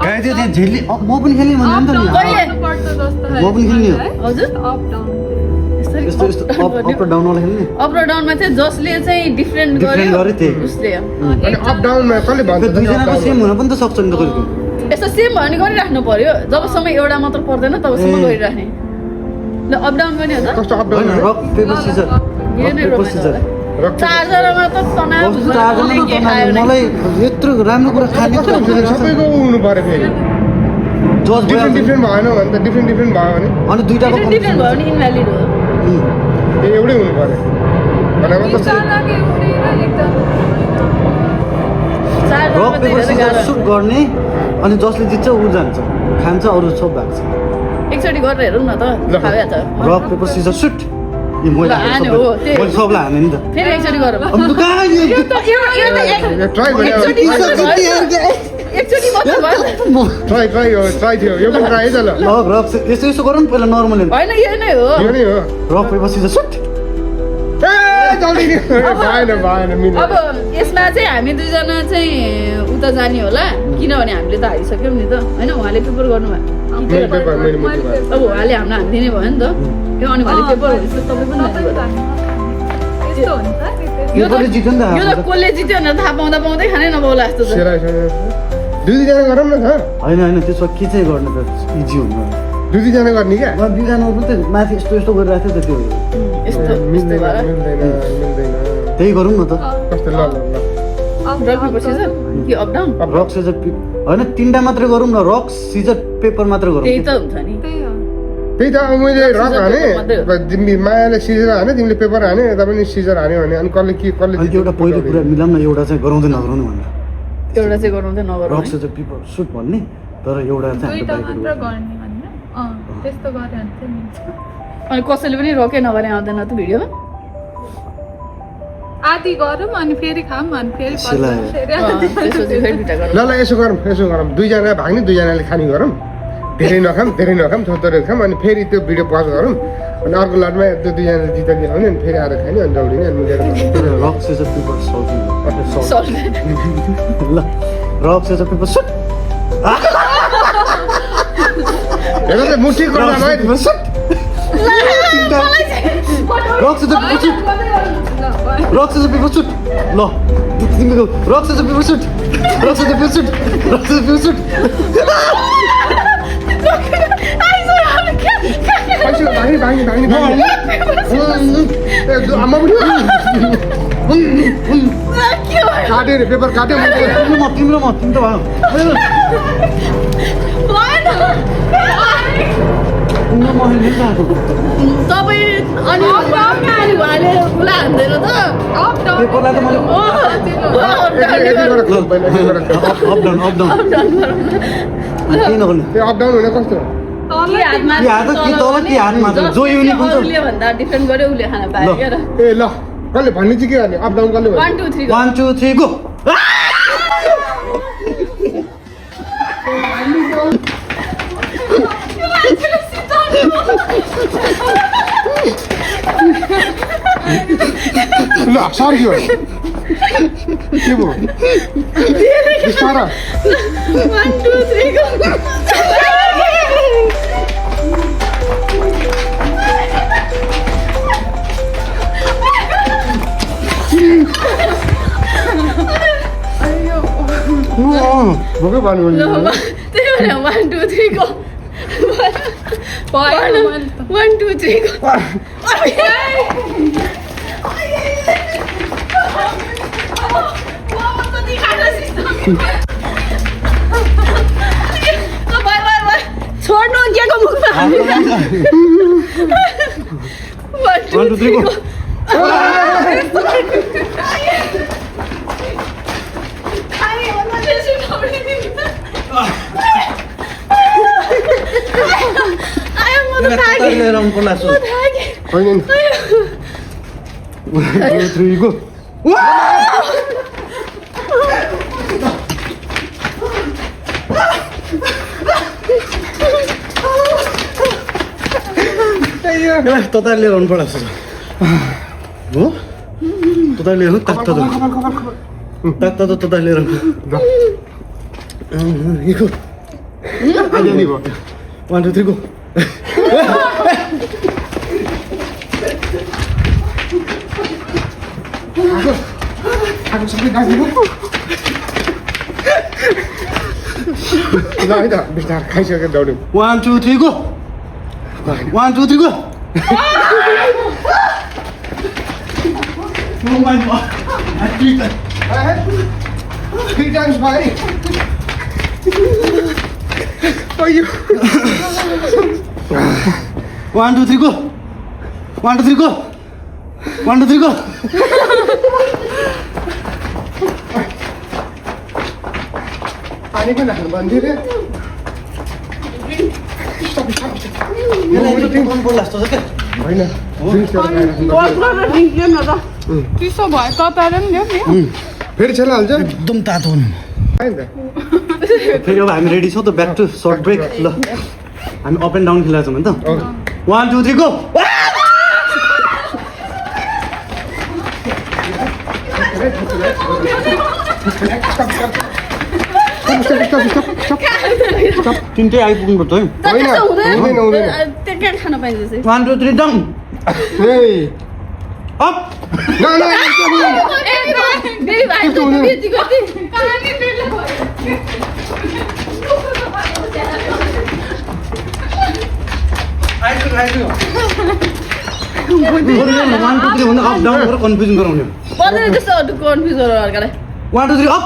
गाई त्यो त्यहाँ झेल्ली म पनि खेल्ने भन्दा नि त नि म पनि खेल्ने हो हजुर यस्तो यस्तो अप र डाउन वाला खेल्ने अप र डाउनमा चाहिँ जसले चाहिँ डिफरेन्ट Different गरे त्यही। उसले अनि अप डाउनमा कसले भन्छ त्यो दुईजनाको सेम हुन पनि त सक्छ नि त कहिले यस्तो सेम भयो भने गरिराख्नु पर्यो जबसम्म एउटा मात्र पर्दैन तबसम्म ए। गरिराख्ने ल अप डाउन पनि हो त कस्तो अप डाउन होइन रक पेपर सिजर यो नै पेपर रोक्नु सिजर होला। चार्जरमा त तनाव कस्तो चार्जर हुँदैन, के खायो भने। मलाई यत्रो राम्रो कुरा खाने कस्तो हुन्छ सबैको हुनु पर्यो फेरि जज डिफ्रेन्ट डिफ्रेन्ट भएन भने त डिफ्रेन्ट डिफ्रेन्ट भयो भने अनि दुईटाको डिफ्रेन्ट भयो भने इनभ्यालिड हो ए एउटै हुनु पर्यो भनेको कस्तो चार्जरमा रक चाहिँ पेपर धेरै सिजर गाह्रो सुट गर्ने अनि जसले जित्छ ऊ जान्छ खान्छ अरू सब भएको छ एकचोटि गरेर हेरौँ न त ल। खायो त रक पेपर सिजर सुट ए मैले ल, हान्यो, हो, त्यही। मैले सबलाई हाने नि त फेरि एकचोटि गरौँ अब त कहाँ यो यो त ट्राई एकचोटि भयो मात्र भयो। एकचोटि मात्र भयो ट्राई थियो यो पनि ट्राई है त ल रक यस्तो यस्तो गरौँ न पहिला नर्मल होइन यो नै हो यो नै हो रक पेपर सिजर सुट ए जल्दी नि भएन भएन मिल्दैन अब यसमा चाहिँ हामी दुईजना चाहिँ उता जाने होला किनभने हामीले त हारिसक्यौँ नि त होइन उहाँले पेपर गर्नुभयो मैले पेपर मैले मुटु भयो अब उहाँले हामीलाई हानिदिने भयो नि त यो अनि उहाँले पेपर भनेपछि तपाईँ पनि जानुभयो। यो त पेपरले जित्यो नि त यो त कसले जित्यो भनेर थाहा पाउँदा पाउँदै खानै नपाउला जस्तो छ दुईजना गरौँ न त होइन होइन त्यसमा के चाहिँ गर्ने त इजी हुनु दुईजना गर्ने क्या दुईजना मात्रै माथि यस्तो यस्तो गरिरहेको थियो त त्यो यस्तो मिल्दैन भएर मिल्दैन मिल्दैन त्यही गरौँ न त कस्तो ल ल ल रक पेपर सिजर कि अप डाउन रक सिजर होइन तिनवटा मात्रै गरौँ न रक सिजर पेपर मात्रै गरौँ त्यही त हुन्छ नि त्यही त अब मैले रक हाने मात्रै हो। तिमी मायाले सिजर हाने तिमीले पेपर हाने यता पनि सिजर हान्यो भने अनि कसले के कसले अनि त्यो एउटा पहिलो कुरा मिलाउँ न एउटा चाहिँ गराउँदै नगराउनु भनेर एउटा चाहिँ गराउँदै नगरौँ रक है। सिजर पेपर सुट भन्ने तर एउटा चाहिँ दुईटा हाम्रो मात्र बाइकहरू गर्ने भन्ने त्यस्तो गऱ्यो भने चाहिँ मिल्छ अनि कसैले पनि रकै नगरे आउँदैन त भिडियोमा आधी गरौँ अनि फेरि खाऊँ अनि फेरि सिलायो। त्यसपछि फेरि दुइटा गरौँ ल ल यसो गरौँ दुईजना भाग्ने दुईजनाले खाने गरौँ धेरै नखाऊँ थोरै थोरै खाऊँ अनि फेरि त्यो भिडियो पज गरौँ अनि अर्को लटमा त्यो दुईजना जित्दा ल्याउने अनि फेरि आएर खाने अनि दौडिने अनि मिलेर खाने। रक सिजर पेपर सल्ट सल्ट ल रक सिजर पेपर सुट हेर त मुठी गर्दा रक भयो paper shoot rock scissor paper shoot rock scissor paper shoot ल तिमीको rock scissor paper shoot rock scissor paper shoot rock scissor paper shoot भाग्ने आमा पनि काट्यो रे पेपर काट्यो तिम्रो म तिमी त भयो तिम्रो म अहिले आएको तपाईँ अनि उहाँले खुला हान्दैन त पेपरलाई त मैले अप डाउन केही नगर्ने त्यो अप डाउन हुने कस्तो के हातमा के हात के तल के हातमा जो युनिक हुन्छ अरूले भन्दा डिफरेन्ट गर्यो उसले खाना पायो क्या र ए ल कसले भन्ने चाहिँ के गर्ने अप डाउन कसले भन्ने 1 2 3 1 2 3 गो ल सरी हो के भयो बिस्तारा 1 2 3 गो भोकै भन्नु त्यही भएर 1 2 3 गो भएन 1 2 3 गो छोड्नु केको मुखमा 1 2 3 गो लिएर आउनुको लाग्छ होइन 1 2 3 गो तता लिएर आउनु पर्ला हो तता लिएर ताक त तता लिएर आइडिया नहीं भयो 1 2 3 गो आगो सबै गाइदिनु ल है त बिस्तार खाइसकेर दौड्यौँ 1 2 3 go 1 2 3 go Oh my god. Three times भाइ अयो 1 2 3 गो 1 2 3 गो 1 2 3 गो पानी पनि राख्नु भन्थ्यो रे मेरो टिम बोल जस्तो छ के होइन ड्रिङ्क्सहरू खाइराख्नु चिसो भयो तताएर पनि ल्याऊ नि फेरि छेला हाल्छ एकदम तातो हुनु होइन त फेरि अब हामी रेडी छौँ त ब्याक टु सर्ट ब्रेक ल हामी अप एन्ड डाउन खेलेको छौँ नि त 1 2 3 गो तिनटै आइपुग्नु पर्छ है होइन हुँदैन हुँदैन त्यो के खान पाइन्छ 1 2 3 डाउन हे अप ल ल आइपुग्यो 1 2 3 भन्दा अप डाउन गरेर कन्फ्युजन गराउने त्यस्तो कन्फ्युज गरेर अर्कालाई 1 2 3 अप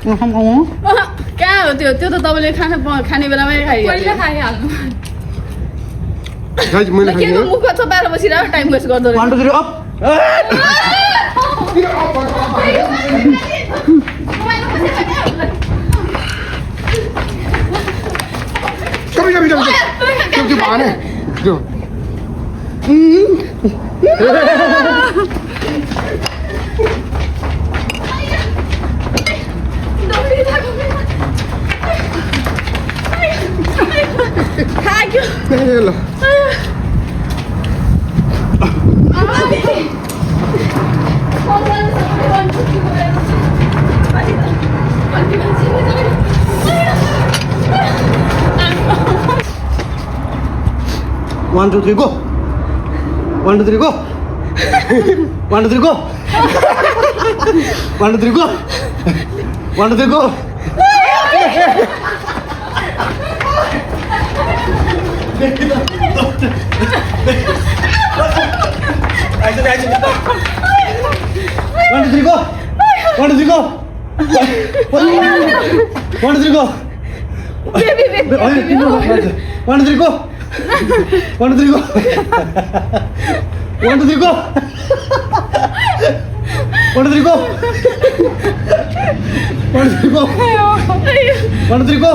कहाँ हो त्यो त्यो त तपाईँले खाने बेलामै पहिला खाइहाल्नु गाइज मैले के खाइदिएँ मुख चपाएर बसिरहेको टाइम वेस्ट गर्दो 1 2 3 अप कभी कभी कभी त्यो भने त्यो ल One, two, three, go. 1 2 3 go. 1 2 3 go. 1 2 3 go. 1 2 3 go. One, two, three, go. 1 2 3 go. 1 2 3 go. 1 2 3 go. 1 2 3 go. 1 2 3 go. 1 2 3 go. 1 2 3 go.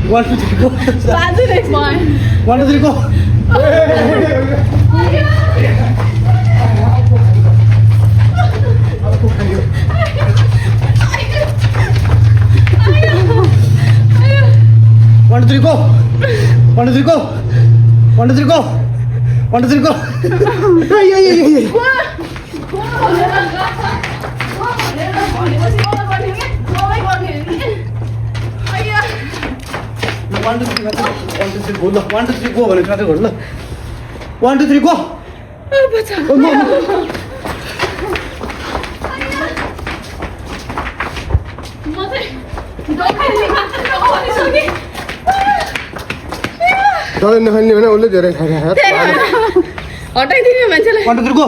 1 2 3 go. 1 2 3 go. 1 2 3 go. One, two, three, go. 1 2 3 go. 1 2 3 go. 1 2 3 go. Ay. 1 2 3 go. 1 2 3 go. 1 2 3 go भने काटे गर्नु ल. 1 2 3 go. दबाई नखाने भने उसले धेरै खाइरहेको हटाइदिने मान्छेलाई 1 2 3 go.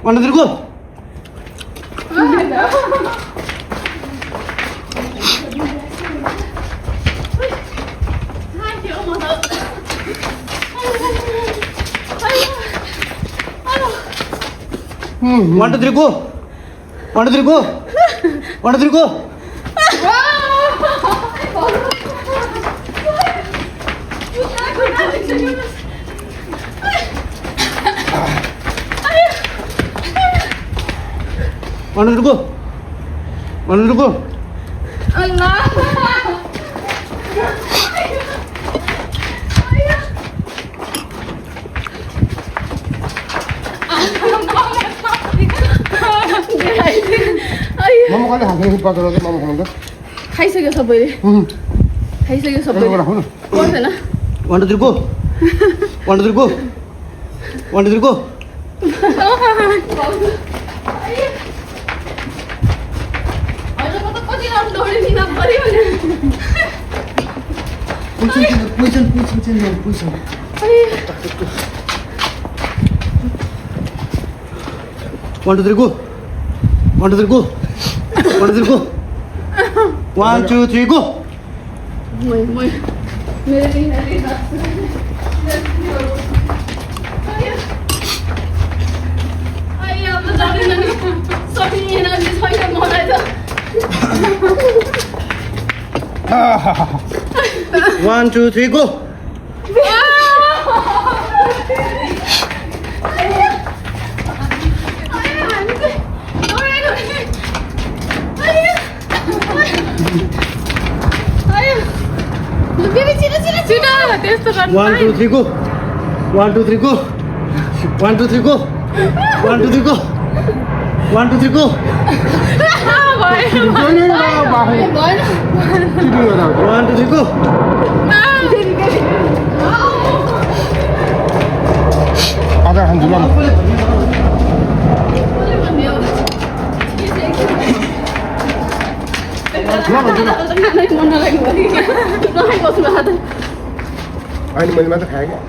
1 2 3 go. One, two, three, go. 1 2 3 go. 1 2 3 go. One, two, go. 1 2 go. कहिले खाँदैन बजारमा मोमो खानु त खाइसक्यो सबैले खाइसक्यो सबैले राख्नु पर्दैन 1 2 3 go 1 2 3 go 1 2 3 go कति राउन्ड दौडे दिन पर्यो भने position 1 2 3 go 1 2 3 go 1 2 3 go 1 2 3 go मेरो दिन अब जाँदैन नि सकिने एनर्जी छैन मलाई त 1 2 3 go त्यस्तो 1 2 3 go 1 2 3 go 1 2 3 go 1 2 3 go 1 2 3 go 1 2 3 go आधा खान्छु ल अनि मैले मात्र खाएँ क्या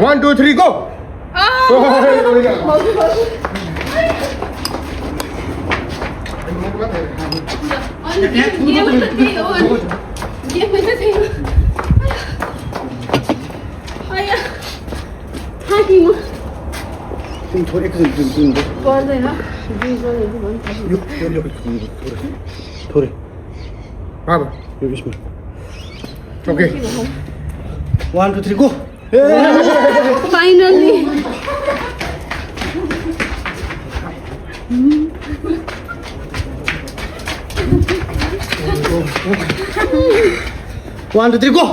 1 2 3 go तिमी थोरै एकछिन तिमी पर्दैन थोरै अब यो बिचमा okay 1 2 3 go finally 1 2 3 go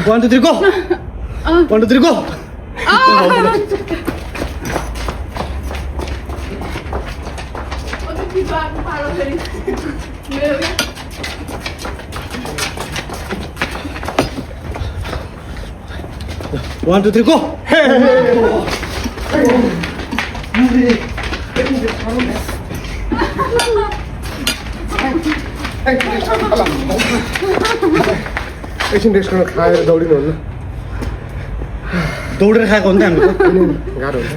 One, two, three, go! 1 2 3 go! One, two, three, go! एकछिन रेस्ट गर्न खाएर दौडिनु होला दौडेर खाएको हो नि त हामी त गाह्रो हुन्छ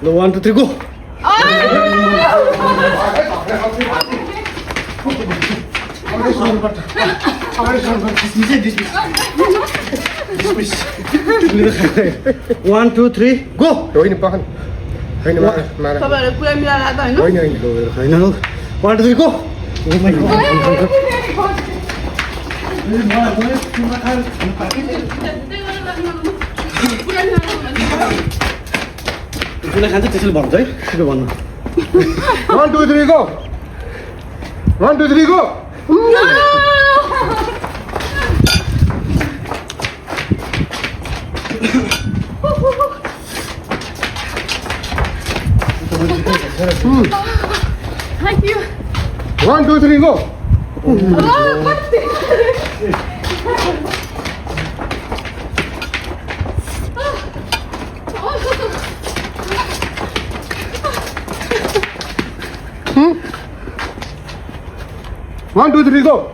ल 1 2 3 go! One, two, three, go! होइन पखन होइन मार तपाईँहरू पुरा मिलाएर त होइन होइन होइन होइन 1 2 3 go! त्यसलाई खान्छ त्यसैले भन्छ है के भन्नु 1 2 3 go 1 2 3 go Thank you. 1 2 3 go One, two, three, go!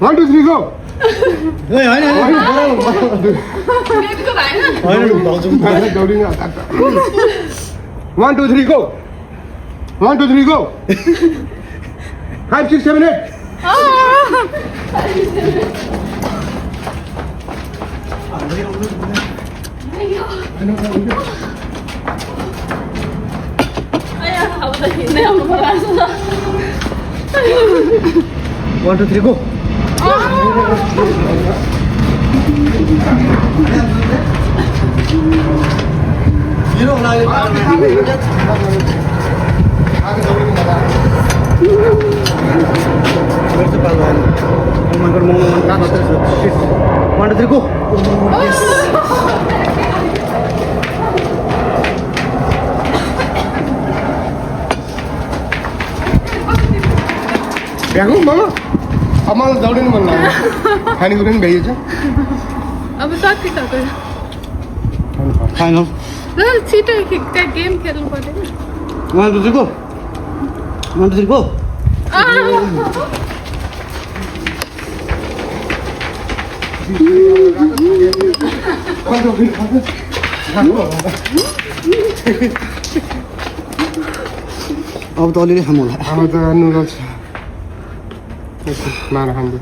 1 2 3 go! होइन बेबीको भएन होइन भाउजू दौडिनु 1 2 3 go! 1 2 3 go! 5 6 7 8 अब त हिँड्नै आउनु पर्यो 1 2 3 go! मेरो लागि Where's the Palwan? Oh my god, Mom. Shit. 1, 2, 3, go. Oh, yes. भ्याएको मामा अब मलाई दौडिनु मन लाग्यो खानेकुरा पनि भ्याइएछ अब सक्यो तपाईँ Final. ल छिटो त्यहाँ गेम खेल्नु पर्दैन 1, 2, 3, go. 1, 2, 3, go. अब त अलिअलि खाम होला अब त नुडल्स मारा खान्छ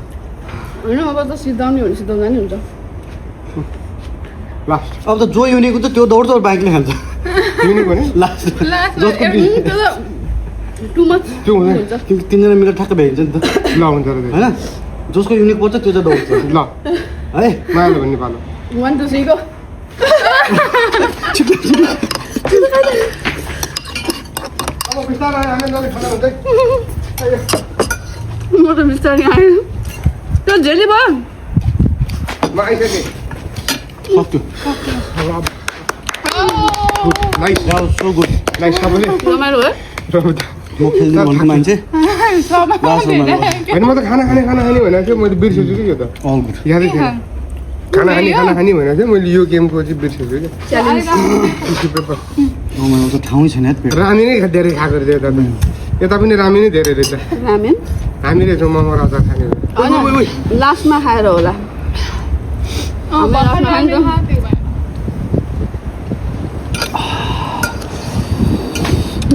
होइन अब त सिधाउने हो भने सिधाउँदा नि हुन्छ लास्ट अब त जो युनिको त त्यो दौड दौड बाइकले खान्छ युनिक भने लास्ट लास्टमा जसको त्यो त टु मच त्यो हुँदैन हुन्छ तिनजना मिलेर ठ्याक्क भ्याइन्छ नि त ल हुन्छ र होइन जसको युनिक पर्छ त्यो चाहिँ दौड्छ ल है मायाले भन्ने पालो 1 2 3 go अब बिस्तारै हामी नले खाना हुँदै म त बिस्तारै आएँ त्यो झेली भयो म आइसकेँ सक्यो नाइस सो गुड नाइस सबैले रमाइलो है म खेल्ने भनेको मान्छे होइन म त खाना खाने भनेको थियो मैले बिर्सेछु कि यो त अल गुड यादै थिएन खाना खाने भनेको थियो मैले यो गेमको चाहिँ बिर्सेछु कि टिस्यु पेपर मलाई त ठाउँै छैन है पेट रामी नै धेरै खाएको रहेछ यता त यता पनि रामी नै धेरै रहेछ रामेन हामी रहेछौँ मोमो राजा खाने होइन लास्टमा खाएर होला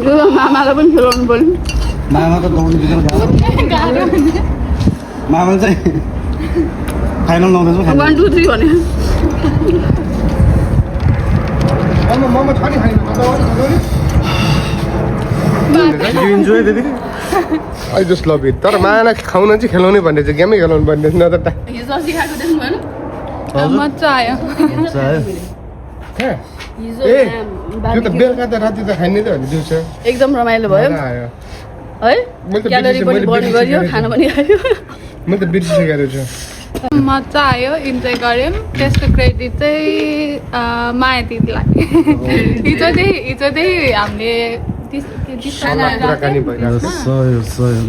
यो मामालाई पनि खेलाउनु पर्यो मामा त दौड्नु दिँदैन गाह्रो मामाले चाहिँ फाइनल लाउँदैछ 1 2 3 भने मोमो छ नि खाने यु इन्जोय दिदी आई जस्ट लभ इट तर मायालाई खाउन चाहिँ खेलाउने भन्ने चाहिँ गेमै खेलाउनु भन्ने न त हिजो अस्ति खाएको देख्नु भएन मजा आयो हिजो ए त्यो त बेलुका त राति त खाने त भने दिउँसो एकदम रमाइलो भयो आयो है मैले त क्यालोरी पनि बढी गरियो खाना पनि खायो मैले त बिर्सिसकेको रहेछु मजा आयो इन्जोय गऱ्यौँ त्यसको क्रेडिट चाहिँ माया दिदीलाई हिजो चाहिँ हामीले कुराकानी भइरहेको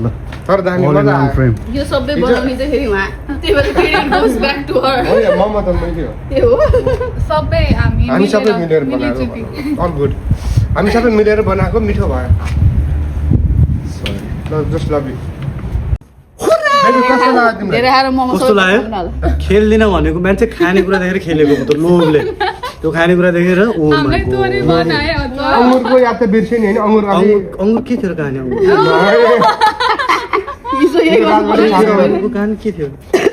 ल तर दामी मजा आयो फ्रेम यो सबै बनाउने चाहिँ फेरि उहाँ त्यही भएर फेरि it goes back to her होइन मोमो त मैले हो त्यो हो सबै हामी सबै मिलेर बनाएको अल गुड हामी सबै मिलेर बनाएको मिठो भयो जस्ट लभ यु कस्तो लाग्यो तिमीलाई धेरै आएर मोमो कस्तो लाग्यो खेल्दिन भनेको मान्छे खानेकुरा देखेर खेलेको त लोभले त्यो खानेकुरा देखेर ओ हामीलाई तोरी बनायो अङ्गुरको याद त बिर्स्यो नि होइन अङ्गुर अङ्गुर के थियो कहानी हिजो यही अङ्गुरको कहानी के थियो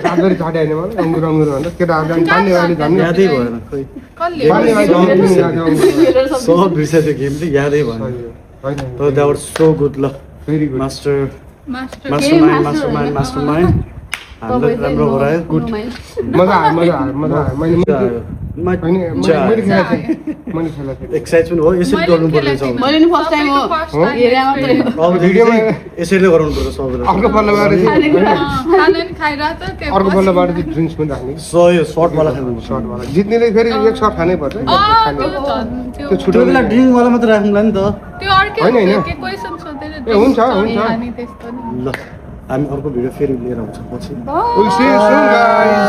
रातभरि झट्यो होइन मलाई अङ्गुर भन्दा केटाहरू जाने झन् यादै भएन खै सब बिर्स्यो त्यो गेम चाहिँ यादै भएन तर द्याट वाज सो गुड ल very good master master mind हामीलाई राम्रो गरायो गुड मजा आयो मैले खेलेको थिएँ एक्सर्साइज पनि हो यसरी गर्नु पर्ने छ मैले नि फर्स्ट टाइम हो हेरे मात्रै हो अबदेखि चाहिँ यसरी गराउनु पर्छ सबैलाई अर्को पल्लबाट खाइरहेको छ त्यो अर्को पल्लबाट चाहिँ ड्रिङ्क्स पनि राख्ने यो सर्टवाला खानु सर्टवाला जित्नेले फेरि एक सर्ट खानै पर्छ त्यो त्यो छुट्यो बेला ड्रिङ्कवाला मात्र राख्नुला नि त त्यो अर्कै होइन, होइन। के क्वेसन सोधेर ए, हुन्छ, हुन्छ। हामी त्यस्तो नि ल हामी अर्को भिडियो फेरि लिएर आउँछौँ पछि We'll see you soon, guys.